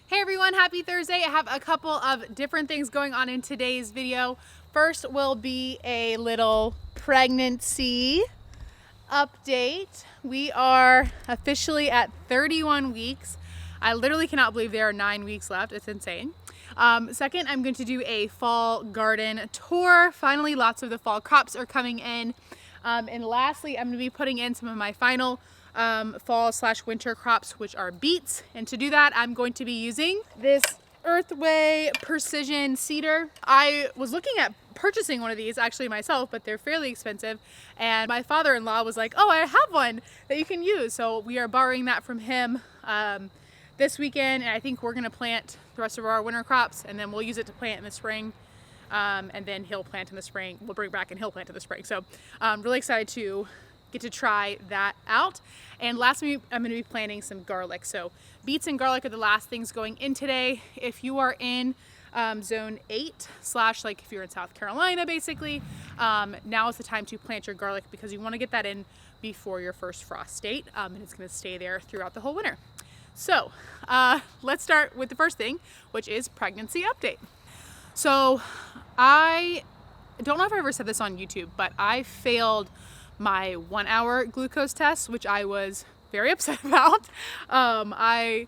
Hey everyone, happy Thursday. I have a couple of different things going on in today's video. First will be a little pregnancy update. We are officially at 31 weeks. I literally cannot believe there are 9 weeks left. It's insane. Second, I'm going to do a fall garden tour. Finally, lots of the fall crops are coming in. And lastly, I'm going to be putting in some of my final fall/winter crops, which are beets. And to do that, I'm going to be using this EarthWay Precision Seeder. I was looking at purchasing one of these actually myself, but they're fairly expensive. And my father-in-law was like, oh, I have one that you can use. So we are borrowing that from him this weekend. And I think we're gonna plant the rest of our winter crops, and then we'll use it to plant in the spring. And then he'll plant in the spring. We'll bring back and he'll plant in the spring. So I'm really excited to get to try that out. And lastly, I'm going to be planting some garlic. So beets and garlic are the last things going in today. If you are in zone 8 / like if you're in South Carolina, basically, now is the time to plant your garlic because you want to get that in before your first frost date. And it's going to stay there throughout the whole winter. So let's start with the first thing, which is pregnancy update. So I don't know if I ever said this on YouTube, but I failed my 1-hour glucose test, which I was very upset about. I,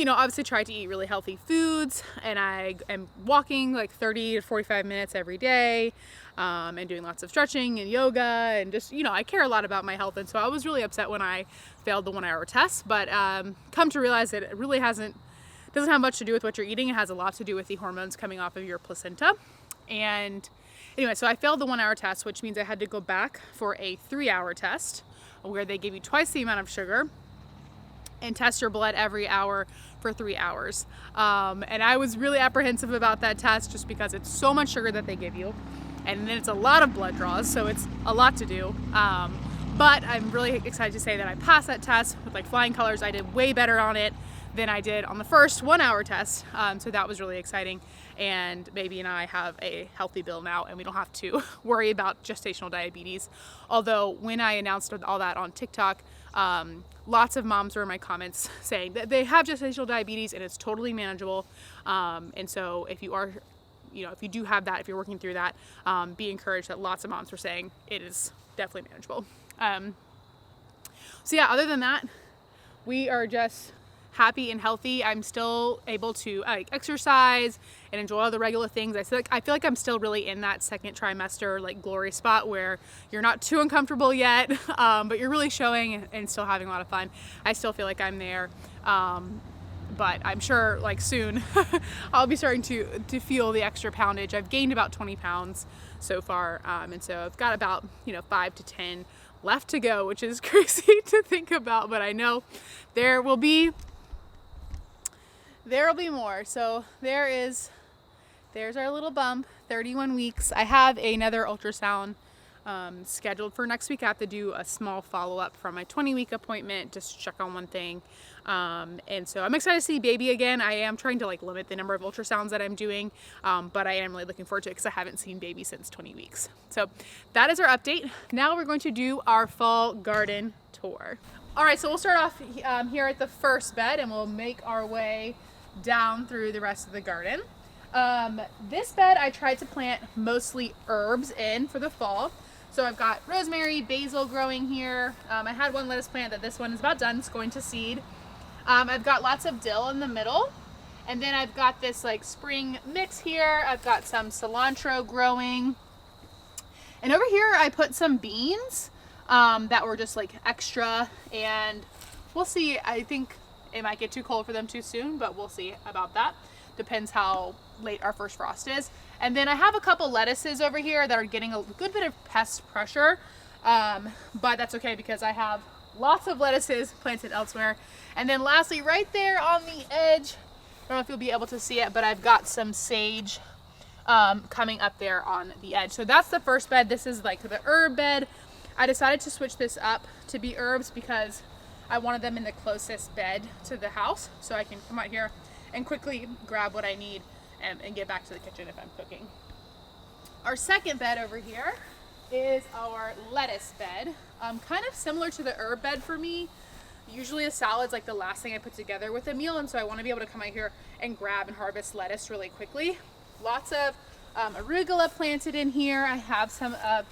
obviously tried to eat really healthy foods, and I am walking like 30 to 45 minutes every day, and doing lots of stretching and yoga, and just, I care a lot about my health. And so I was really upset when I failed the 1-hour test, but come to realize that it really doesn't have much to do with what you're eating. It has a lot to do with the hormones coming off of your placenta. And anyway, so I failed the 1-hour test, which means I had to go back for a 3-hour test where they give you twice the amount of sugar and test your blood every hour for 3 hours. And I was really apprehensive about that test just because it's so much sugar that they give you. And then it's a lot of blood draws, so it's a lot to do. But I'm really excited to say that I passed that test with like flying colors. I did way better on it than I did on the first 1-hour test. So that was really exciting. And baby and I have a healthy bill now, and we don't have to worry about gestational diabetes. Although when I announced all that on TikTok, lots of moms were in my comments saying that they have gestational diabetes and it's totally manageable. And so if you are, if you do have that, if you're working through that, be encouraged that lots of moms were saying it is definitely manageable. So yeah, other than that, we are just happy and healthy. I'm still able to exercise and enjoy all the regular things. I feel like I'm still really in that second trimester like glory spot where you're not too uncomfortable yet, but you're really showing and still having a lot of fun. I still feel like I'm there, but I'm sure like soon I'll be starting to feel the extra poundage. I've gained about 20 pounds so far, and so I've got about 5 to 10 left to go, which is crazy to think about, but I know there will be more. So there's our little bump, 31 weeks. I have another ultrasound scheduled for next week. I have to do a small follow-up from my 20-week appointment just to check on one thing. And so I'm excited to see baby again. I am trying to limit the number of ultrasounds that I'm doing, but I am really looking forward to it because I haven't seen baby since 20 weeks. So that is our update. Now we're going to do our fall garden tour. All right, so we'll start off here at the first bed, and we'll make our way down through the rest of the garden. This bed I tried to plant mostly herbs in for the fall. So I've got rosemary, basil growing here. I had one lettuce plant that this one is about done. It's going to seed. I've got lots of dill in the middle. And then I've got this spring mix here. I've got some cilantro growing. And over here I put some beans that were just extra, and we'll see. I think it might get too cold for them too soon, but we'll see about that. Depends how late our first frost is. And then I have a couple lettuces over here that are getting a good bit of pest pressure, but that's okay because I have lots of lettuces planted elsewhere. And then lastly, right there on the edge, I don't know if you'll be able to see it, but I've got some sage coming up there on the edge. So that's the first bed. This is the herb bed. I decided to switch this up to be herbs because I wanted them in the closest bed to the house, so I can come out here and quickly grab what I need and get back to the kitchen if I'm cooking. Our second bed over here is our lettuce bed. Kind of similar to the herb bed for me. usually a salad's like the last thing I put together with a meal, and so I want to be able to come out here and grab and harvest lettuce really quickly. Lots of arugula planted in here. I have some of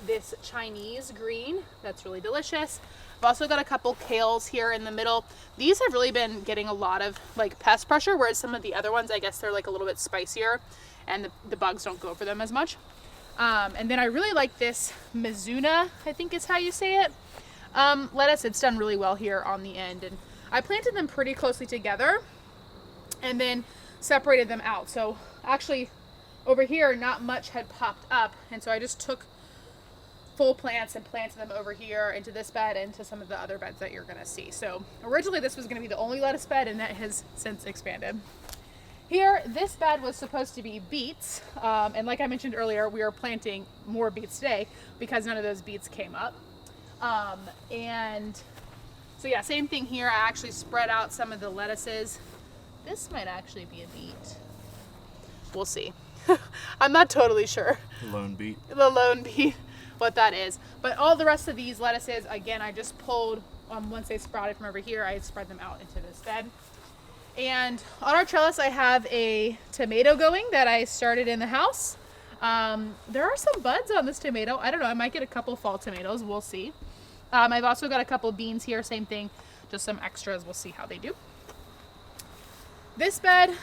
this Chinese green that's really delicious. I've also got a couple kales here in the middle. These have really been getting a lot of like pest pressure, whereas some of the other ones, I guess they're like a little bit spicier and the bugs don't go for them as much. And then I really like this Mizuna, I think is how you say it, lettuce. It's done really well here on the end, and I planted them pretty closely together and then separated them out. So actually over here, not much had popped up, and so I just took full plants and planted them over here into this bed and into some of the other beds that you're gonna see. So originally this was gonna be the only lettuce bed, and that has since expanded. Here, this bed was supposed to be beets, and like I mentioned earlier, we are planting more beets today because none of those beets came up. And so yeah, same thing here. I actually spread out some of the lettuces. This might actually be a beet. We'll see. I'm not totally sure. The lone beet. The lone beet, what that is. But all the rest of these lettuces, again, I just pulled, once they sprouted from over here, I spread them out into this bed. And on our trellis, I have a tomato going that I started in the house. There are some buds on this tomato. I don't know, I might get a couple fall tomatoes, we'll see. I've also got a couple beans here, same thing, just some extras, we'll see how they do. This bed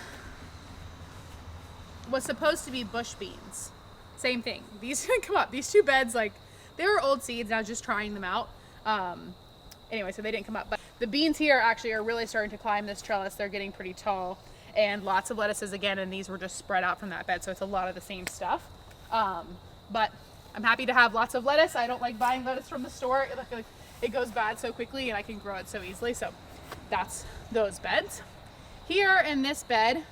was supposed to be bush beans. Same thing. These didn't come up. These two beds, like, they were old seeds, and I was just trying them out. Anyway, so they didn't come up. But the beans here actually are really starting to climb this trellis. They're getting pretty tall, and lots of lettuces again, and these were just spread out from that bed, so it's a lot of the same stuff. But I'm happy to have lots of lettuce. I don't like buying lettuce from the store. It goes bad so quickly, and I can grow it so easily. So that's those beds. Here in this bed,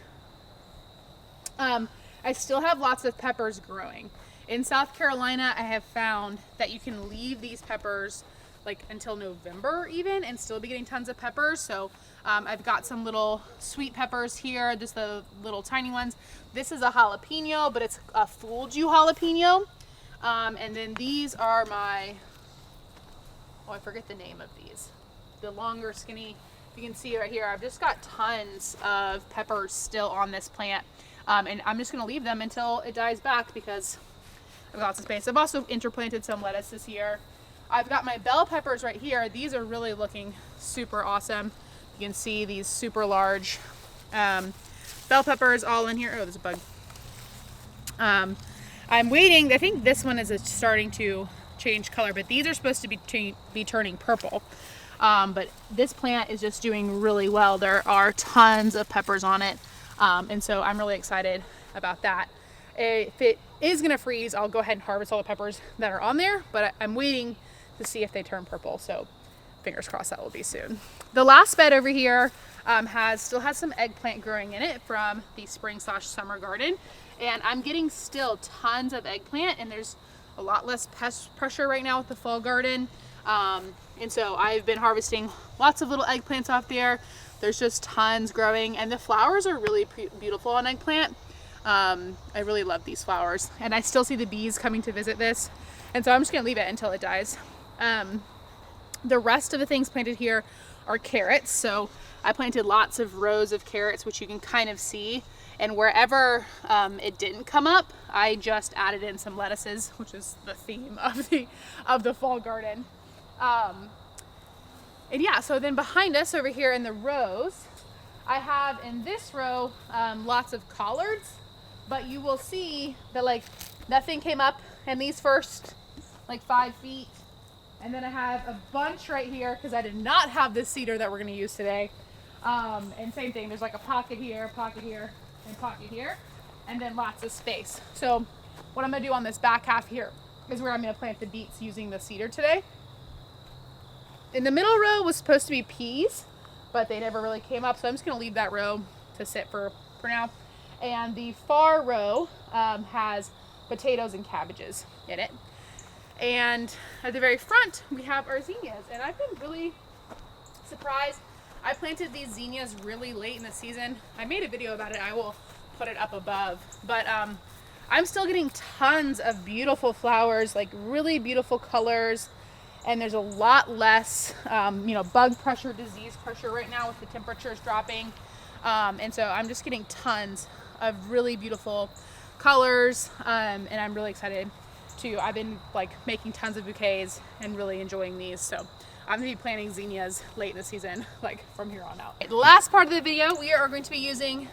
I still have lots of peppers growing. In South Carolina, I have found that you can leave these peppers like until November even and still be getting tons of peppers. So I've got some little sweet peppers here, just the little tiny ones. This is a jalapeno, but it's a fooled you jalapeno. And then these are my, I forget the name of these. The longer skinny, you can see right here, I've just got tons of peppers still on this plant. And I'm just gonna leave them until it dies back because I've got lots of space. I've also interplanted some lettuce this year. I've got my bell peppers right here. These are really looking super awesome. You can see these super large bell peppers all in here. Oh, there's a bug. I'm waiting. I think this one is starting to change color, but these are supposed to be turning purple. But this plant is just doing really well. There are tons of peppers on it. And so I'm really excited about that. If it is gonna freeze, I'll go ahead and harvest all the peppers that are on there, but I'm waiting to see if they turn purple. So fingers crossed that will be soon. The last bed over here still has some eggplant growing in it from the spring/summer garden. And I'm getting still tons of eggplant, and there's a lot less pest pressure right now with the fall garden. And so I've been harvesting lots of little eggplants off there. There's just tons growing, and the flowers are really beautiful on eggplant. I really love these flowers, and I still see the bees coming to visit this. And so I'm just gonna leave it until it dies. The rest of the things planted here are carrots. So I planted lots of rows of carrots, which you can kind of see. And wherever it didn't come up, I just added in some lettuces, which is the theme of the fall garden. And yeah, so then behind us over here in the rows, I have in this row lots of collards, but you will see that like nothing came up in these first like 5 feet. And then I have a bunch right here because I did not have this cedar that we're gonna use today. And same thing, there's like a pocket here, and pocket here, and then lots of space. So what I'm gonna do on this back half here is where I'm gonna plant the beets using the cedar today. In the middle row was supposed to be peas, but they never really came up, so I'm just gonna leave that row to sit for now. And the far row has potatoes and cabbages in it. And at the very front, we have our zinnias, and I've been really surprised. I planted these zinnias really late in the season. I made a video about it. I will put it up above, but I'm still getting tons of beautiful flowers, like really beautiful colors. and there's a lot less, bug pressure, disease pressure right now with the temperatures dropping. And so I'm just getting tons of really beautiful colors, and I'm really excited I've been like making tons of bouquets and really enjoying these. So I'm gonna be planting zinnias late in the season, like from here on out. The last part of the video, we are going to be using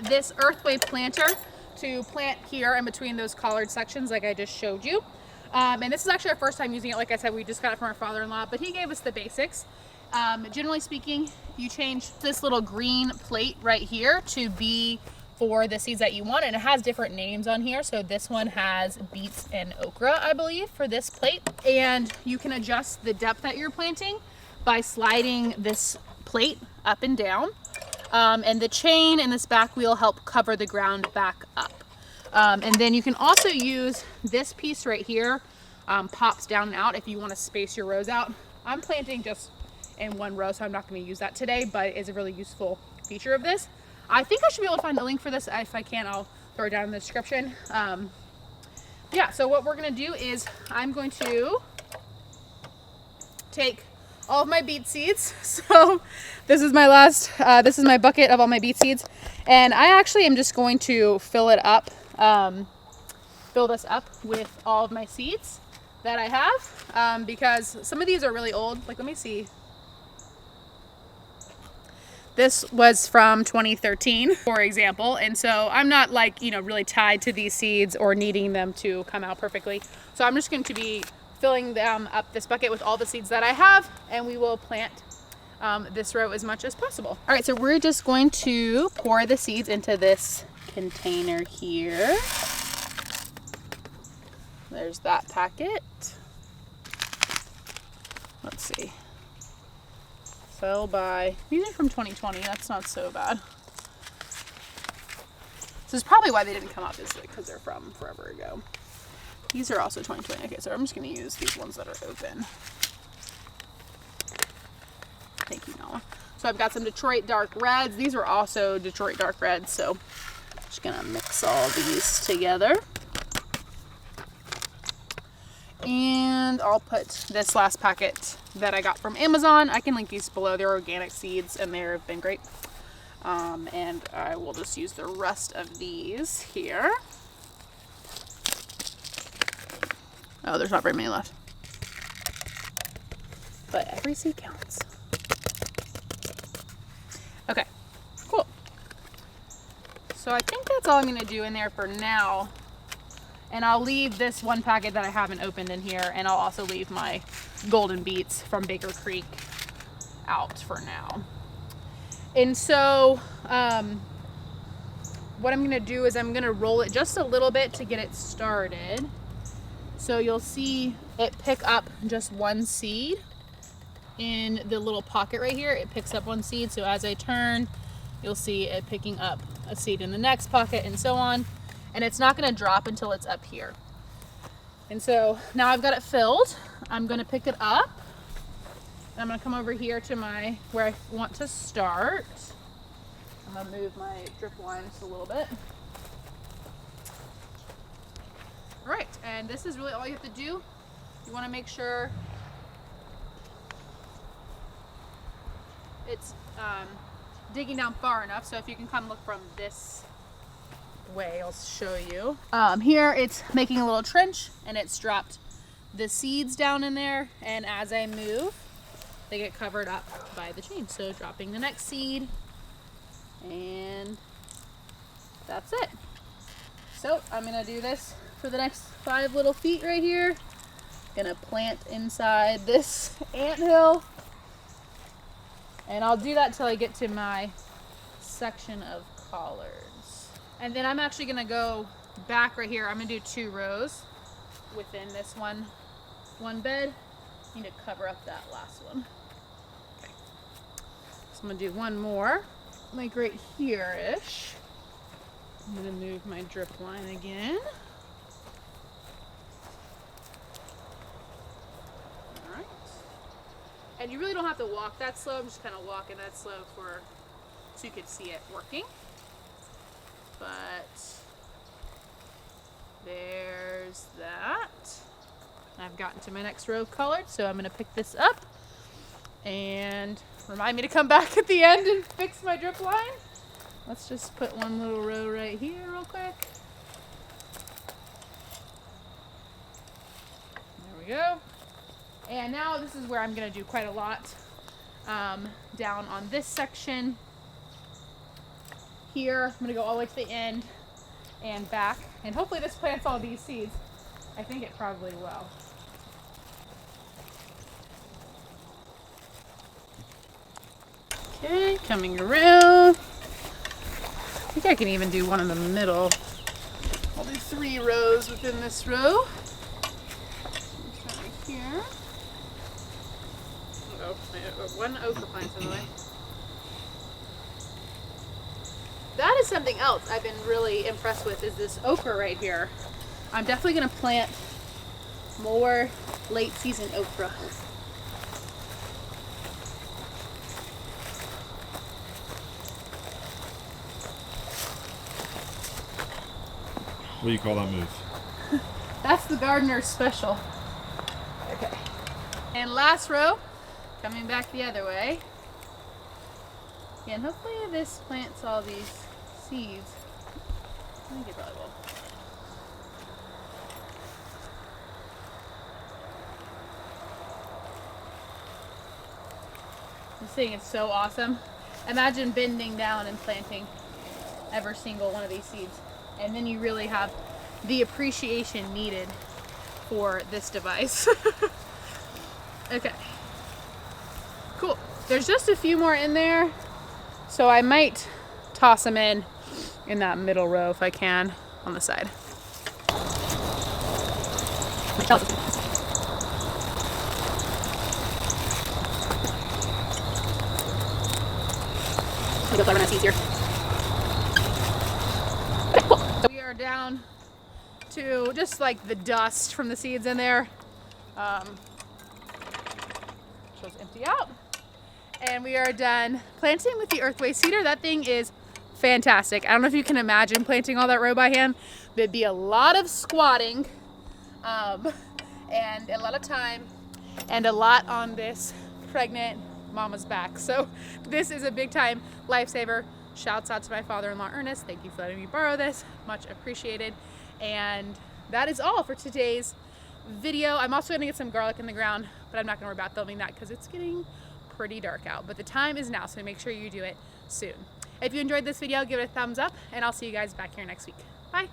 this EarthWay planter to plant here in between those collared sections like I just showed you. And this is actually our first time using it. Like I said, we just got it from our father-in-law, but he gave us the basics. Generally speaking, you change this little green plate right here to be for the seeds that you want, and it has different names on here. So this one has beets and okra, I believe, for this plate. And you can adjust the depth that you're planting by sliding this plate up and down. And the chain and this back wheel help cover the ground back up. And then you can also use this piece right here, pops down and out if you want to space your rows out. I'm planting just in one row, so I'm not going to use that today, but it's a really useful feature of this. I think I should be able to find a link for this. If I can, I'll throw it down in the description. Yeah, so what we're going to do is I'm going to take all of my beet seeds. So this is my this is my bucket of all my beet seeds. And I actually am just going to fill it up, fill this up with all of my seeds that I have, because some of these are really old. Like, let me see. This was from 2013, for example, and so I'm not like, really tied to these seeds or needing them to come out perfectly. So I'm just going to be filling them up this bucket with all the seeds that I have, and we will plant this row as much as possible. All right, so we're just going to pour the seeds into this container here. There's that packet. Let's see. Fell by, these are from 2020, that's not so bad. This is probably why they didn't come out, is because they're from forever ago. These are also 2020. Okay, so I'm just going to use these ones that are open. Thank you, Noah. So I've got some Detroit dark reds. These are also Detroit dark reds, so I'm just going to mix all these together. And I'll put this last packet that I got from Amazon. I can link these below. They're organic seeds and they've been great. And I will just use the rest of these here. Oh, there's not very many left. But every seed counts. Okay, cool. So I think that's all I'm going to do in there for now. And I'll leave this one packet that I haven't opened in here, and I'll also leave my golden beets from Baker Creek out for now. And so what I'm gonna do is I'm gonna roll it just a little bit to get it started. So you'll see it pick up just one seed in the little pocket right here. It picks up one seed, so as I turn, you'll see it picking up a seed in the next pocket and so on. And it's not going to drop until it's up here. And so now I've got it filled. I'm going to pick it up. And I'm going to come over here to where I want to start. I'm going to move my drip line just a little bit. All right, and this is really all you have to do. You want to make sure it's digging down far enough. So if you can come look from this way, I'll show you. Here it's making a little trench and it's dropped the seeds down in there, and as I move they get covered up by the chain. So dropping the next seed, and that's it. So I'm gonna do this for the next 5 little feet right here. Gonna plant inside this anthill, and I'll do that till I get to my section of collards. And then I'm actually gonna go back right here. I'm gonna do 2 rows within this one bed. I need to cover up that last one. Okay. So I'm gonna do one more, like right here-ish. I'm gonna move my drip line again. All right. And you really don't have to walk that slow. I'm just kind of walking that slow so you can see it working. But there's that. I've gotten to my next row of colored, so I'm gonna pick this up and remind me to come back at the end and fix my drip line. Let's just put one little row right here real quick. There we go. And now this is where I'm gonna do quite a lot. Down on this section here, I'm gonna go all the way to the end and back. And hopefully this plants all these seeds. I think it probably will. Okay, coming around. I think I can even do one in the middle. I'll do 3 rows within this row. Start right here. Oh, one okra plant's in the way. That is something else I've been really impressed with, is this okra right here. I'm definitely gonna plant more late season okra. What do you call that move? That's the gardener's special. Okay. And last row, coming back the other way. And hopefully this plants all these seeds. I think it probably will. This thing is so awesome. Imagine bending down and planting every single one of these seeds. And then you really have the appreciation needed for this device. Okay. Cool. There's just a few more in there, so I might toss them in that middle row if I can on the side. Go clever, that's easier. Okay, cool. So we are down to just like the dust from the seeds in there. Just empty out. And we are done planting with the EarthWay Seeder. That thing is fantastic. I don't know if you can imagine planting all that row by hand. There'd be a lot of squatting and a lot of time and a lot on this pregnant mama's back. So this is a big time lifesaver. Shouts out to my father-in-law Ernest. Thank you for letting me borrow this. Much appreciated. And that is all for today's video. I'm also going to get some garlic in the ground, but I'm not going to worry about filming that because it's getting pretty dark out. But the time is now, so make sure you do it soon. If you enjoyed this video, give it a thumbs up, and I'll see you guys back here next week. Bye.